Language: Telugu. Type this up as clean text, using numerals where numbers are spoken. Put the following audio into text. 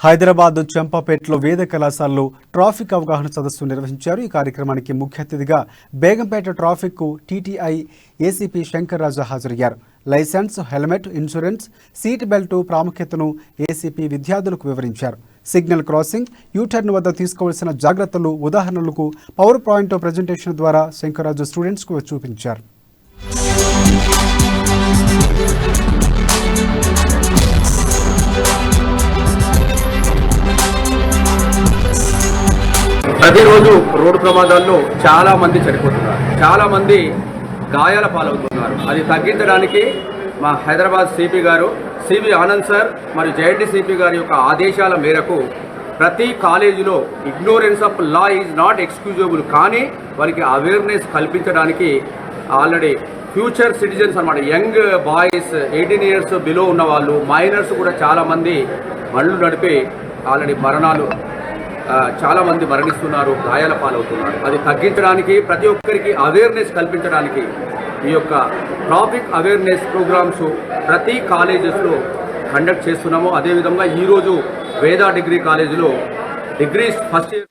హైదరాబాద్ చంపాపేటలో వేద కళాశాలలో ట్రాఫిక్ అవగాహన సదస్సు నిర్వహించారు. ఈ కార్యక్రమానికి ముఖ్య అతిథిగా Begumpet traffic TTI ACP Shankar Raja హాజరయ్యారు. Licence, helmet, insurance, seat belt ప్రాముఖ్యతను ఏసీపీ విద్యార్థులకు వివరించారు. సిగ్నల్ క్రాసింగ్, యూటర్న్ వద్ద తీసుకోవాల్సిన జాగ్రత్తలు, ఉదాహరణలకు పవర్ పాయింట్ ప్రజెంటేషన్ ద్వారా శంకర్ రాజు స్టూడెంట్స్కు చూపించారు. ప్రతిరోజు రోడ్డు ప్రమాదాల్లో చాలా మంది చనిపోతున్నారు, చాలా మంది గాయాల పాలవుతున్నారు. అది తగ్గించడానికి మా హైదరాబాద్ సిపి గారు సివి ఆనంద్ సార్ మరియు జేఎన్టీ సిపి గారి యొక్క ఆదేశాల మేరకు ప్రతి కాలేజీలో ignorance of law is not excusable, కానీ వారికి అవేర్నెస్ కల్పించడానికి ఆల్రెడీ ఫ్యూచర్ సిటిజన్స్ అన్నమాట, యంగ్ బాయ్స్ 18 ఇయర్స్ బిలో ఉన్న వాళ్ళు, మైనర్స్ కూడా చాలామంది బండ్లు నడిపి ఆల్రెడీ చాలామంది మరణిస్తున్నారు, గాయాల పాలవుతున్నారు. అది తగ్గించడానికి ప్రతి ఒక్కరికి అవేర్నెస్ కల్పించడానికి ఈ యొక్క ట్రాఫిక్ అవేర్నెస్ ప్రోగ్రామ్స్ ప్రతి కాలేజెస్లో కండక్ట్ చేస్తున్నాము. అదేవిధంగా ఈరోజు వేద డిగ్రీ కాలేజీలో డిగ్రీ ఫస్ట్ ఇయర్